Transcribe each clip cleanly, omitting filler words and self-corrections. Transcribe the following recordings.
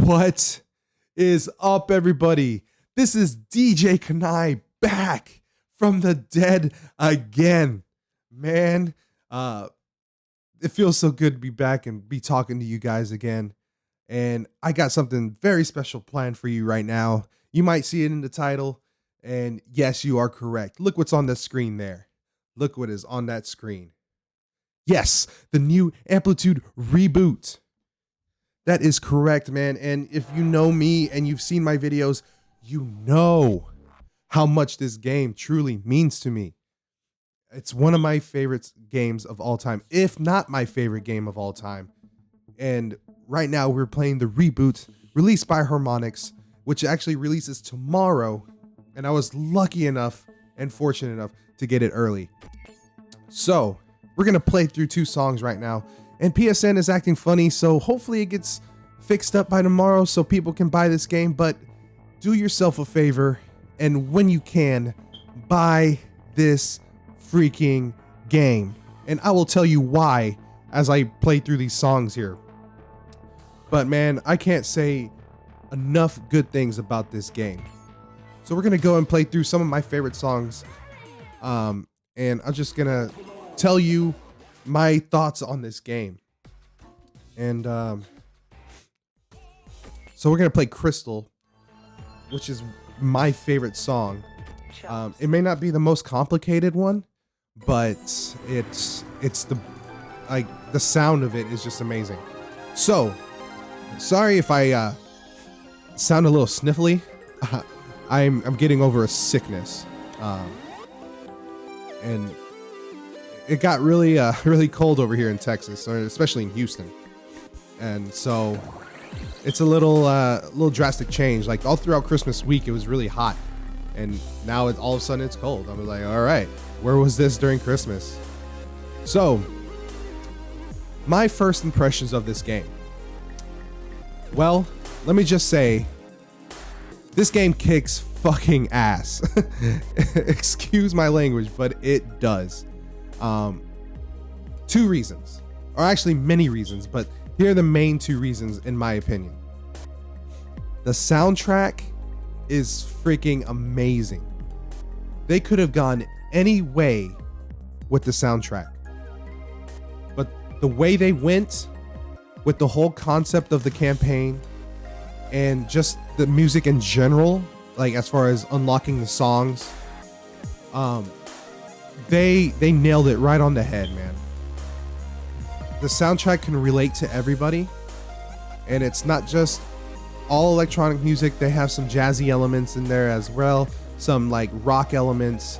What is up, everybody? This is DJ Kanai back from the dead again. Man, it feels so good to be back and be talking to you guys again. And I got something very special planned for you right now. You might see it in the title. And yes, you are correct. Look what's on the screen there. Look what is on that screen. Yes, the new Amplitude reboot. That is correct, man. And if you know me and you've seen my videos, you know how much this game truly means to me. It's one of my favorite games of all time, if not my favorite game of all time. And right now we're playing the reboot released by Harmonix, which actually releases tomorrow. And I was lucky enough and fortunate enough to get it early. So we're going to play through 2 songs right now. And PSN is acting funny, so hopefully it gets fixed up by tomorrow so people can buy this game. But do yourself a favor, and when you can, buy this freaking game. And I will tell you why as I play through these songs here. But man, I can't say enough good things about this game. So we're going to go and play through some of my favorite songs. And I'm just going to tell you my thoughts on this game. And so we're gonna play Crystal, which is my favorite song. It may not be the most complicated one, but it's the sound of it is just amazing. So sorry if I sound a little sniffly. I'm getting over a sickness, and it got really cold over here in Texas, or especially in Houston. And so it's a little drastic change. Like all throughout Christmas week, it was really hot. And now all of a sudden it's cold. I was like, all right, where was this during Christmas? So my first impressions of this game. Well, let me just say, this game kicks fucking ass. Excuse my language, but it does. 2 reasons, or actually many reasons, but here are the main 2 reasons in my opinion. The soundtrack is freaking amazing. They could have gone any way with the soundtrack, but the way they went with the whole concept of the campaign and just the music in general, like as far as unlocking the songs, they nailed it right on the head, man. The soundtrack can relate to everybody, and it's not just all electronic music. They have some jazzy elements in there as well, some like rock elements.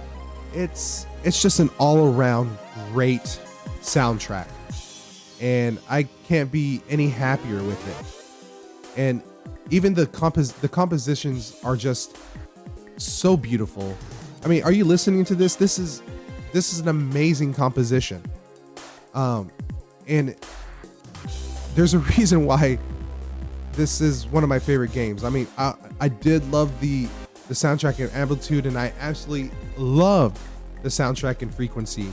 It's just an all-around great soundtrack, and I can't be any happier with it. And even the compositions are just so beautiful. I mean, are you listening to this? This is an amazing composition. And there's a reason why this is one of my favorite games. I mean, I did love the soundtrack in Amplitude, and I absolutely loved the soundtrack in Frequency.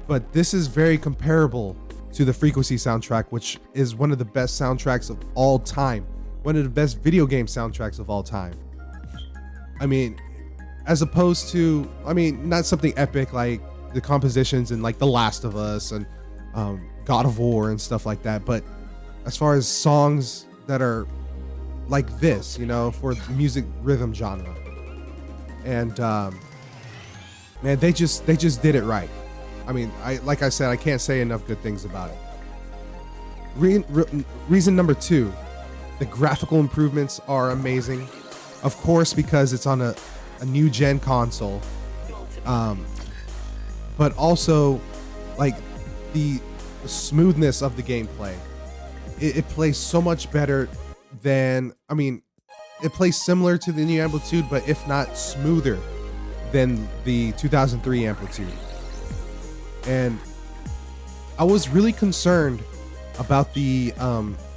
But this is very comparable to the Frequency soundtrack, which is one of the best soundtracks of all time. One of the best video game soundtracks of all time. I mean, as opposed to, not something epic like the compositions in like The Last of Us and God of War and stuff like that, but as far as songs that are like this, for the music rhythm genre, and man, they just did it right. I mean, like I said, I can't say enough good things about it. Reason number 2, the graphical improvements are amazing, of course, because it's on a new gen console, but also like the smoothness of the gameplay. It plays so much better than, it plays similar to the new Amplitude, but if not smoother than the 2003 Amplitude. And I was really concerned about the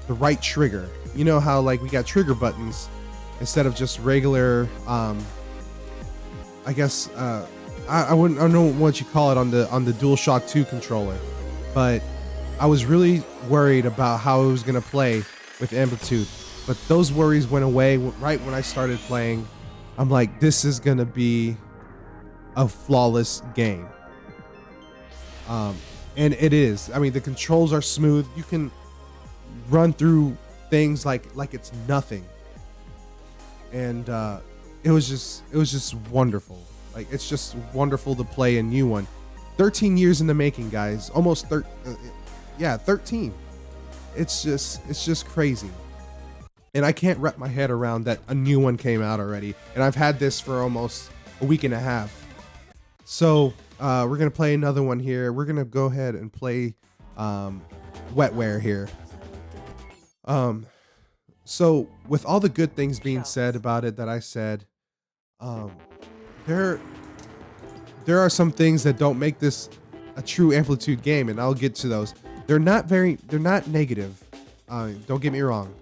right trigger. You know how like we got trigger buttons instead of just regular, I guess, I don't know what you call it on the DualShock 2 controller, but I was really worried about how it was going to play with Amplitude, but those worries went away right when I started playing. I'm like, this is gonna be a flawless game. And it is. I mean, the controls are smooth. You can run through things like it's nothing. And it was just wonderful. Like, it's just wonderful to play a new one. 13 years in the making, guys. Almost 13. It's just crazy. And I can't wrap my head around that a new one came out already. And I've had this for almost a week and a half. So we're gonna play another one here. We're gonna go ahead and play Wetware here. So with all the good things being said about it that I said, there are some things that don't make this a true Amplitude game, and I'll get to those. They're not negative. Don't get me wrong.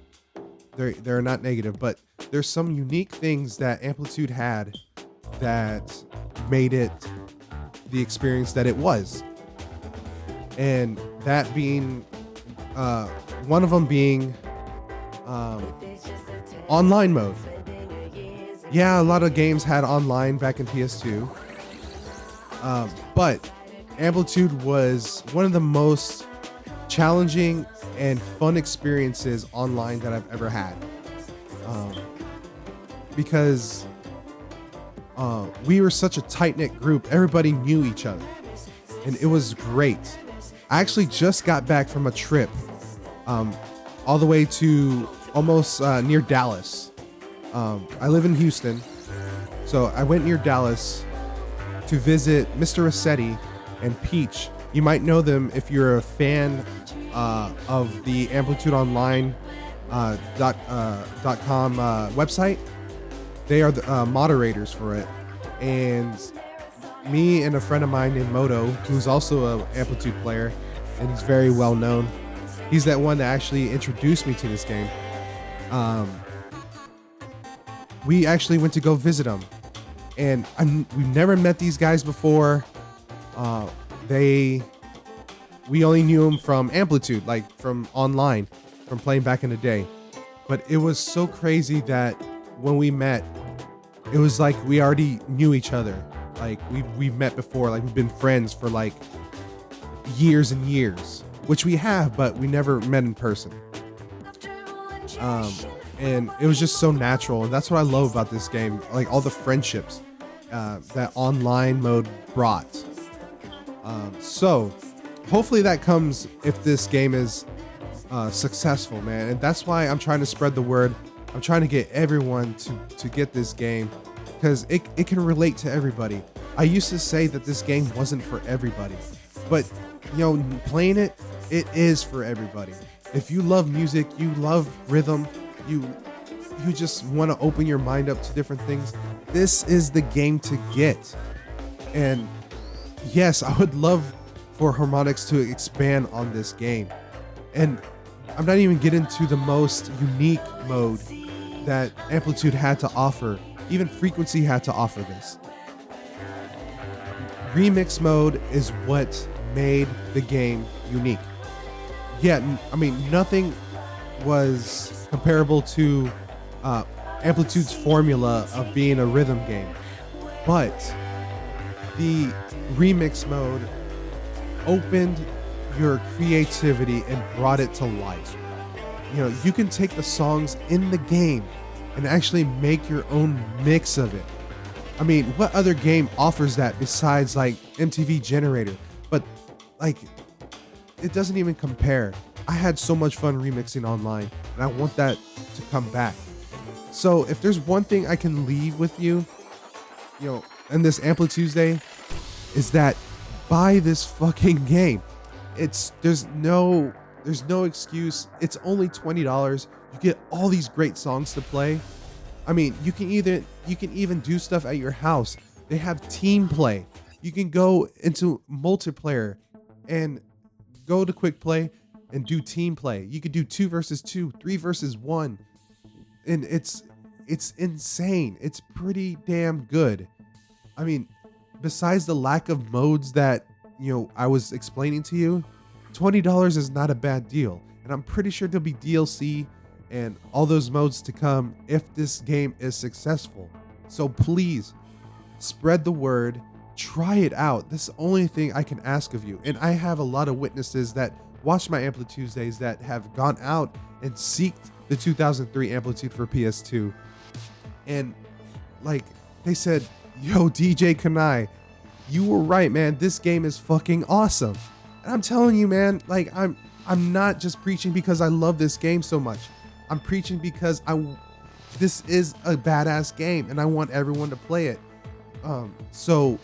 They're not negative, but there's some unique things that Amplitude had that made it the experience that it was. And that being one of them being online mode. Yeah, a lot of games had online back in PS2. But Amplitude was one of the most challenging and fun experiences online that I've ever had. Because we were such a tight-knit group. Everybody knew each other. And it was great. I actually just got back from a trip all the way to almost near Dallas. I live in Houston. So I went near Dallas to visit Mr. Rossetti and Peach. You might know them if you're a fan of the Amplitude Online .com website. They are the moderators for it. And me and a friend of mine named Moto, who's also an Amplitude player, and he's very well known. He's that one that actually introduced me to this game. We actually went to go visit him. And we've never met these guys before. We only knew them from Amplitude, like from online, from playing back in the day. But it was so crazy that when we met, it was like we already knew each other. Like we've met before, like we've been friends for like years and years, which we have, but we never met in person. And it was just so natural, and that's what I love about this game, like all the friendships that online mode brought. So hopefully that comes if this game is successful, man. And that's why I'm trying to spread the word. I'm trying to get everyone to get this game, because it can relate to everybody. I used to say that this game wasn't for everybody, but you know, playing it is for everybody. If you love music, you love rhythm, you just want to open your mind up to different things, this is the game to get. And yes, I would love for Harmonix to expand on this game. And I'm not even getting to the most unique mode that Amplitude had to offer. Even Frequency had to offer this. Remix mode is what made the game unique. Yeah, I mean, nothing was comparable to Amplitude's formula of being a rhythm game. But the remix mode opened your creativity and brought it to life. You know, you can take the songs in the game and actually make your own mix of it. I mean, what other game offers that besides like MTV Generator? But like, it doesn't even compare. I had so much fun remixing online, and I want that to come back. So if there's one thing I can leave with you, you know, in this AmpliTuesday, is that buy this fucking game. There's no excuse. It's only $20. You get all these great songs to play. I mean, you can even do stuff at your house. They have team play. You can go into multiplayer and go to quick play and do team play. You could do 2 versus 2, 3 versus 1. And it's insane. It's pretty damn good. I mean, besides the lack of modes that, you know, I was explaining to you, $20 is not a bad deal. And I'm pretty sure there'll be DLC and all those modes to come if this game is successful. So please spread the word, try it out. This is the only thing I can ask of you. And I have a lot of witnesses that watch my AmpliTuesdays that have gone out and seeked the 2003 Amplitude for PS2. And like they said, yo, DJ Kanai, you were right, man. This game is fucking awesome. And I'm telling you, man, like I'm not just preaching because I love this game so much. I'm preaching because this is a badass game and I want everyone to play it. So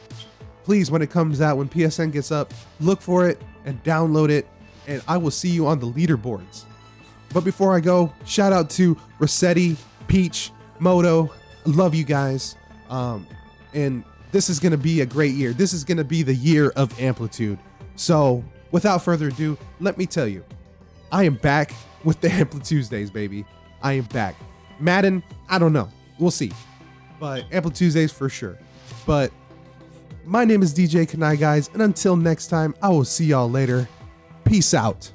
please, when it comes out, when PSN gets up, look for it and download it, and I will see you on the leaderboards. But before I go, shout out to Rossetti, Peach, Moto. Love you guys. And this is going to be a great year. This is going to be the year of Amplitude. So without further ado, let me tell you, I am back with the AmpliTuesdays, baby. I am back. Madden, I don't know. We'll see. But AmpliTuesdays for sure. But my name is DJ Kanai, guys. And until next time, I will see y'all later. Peace out.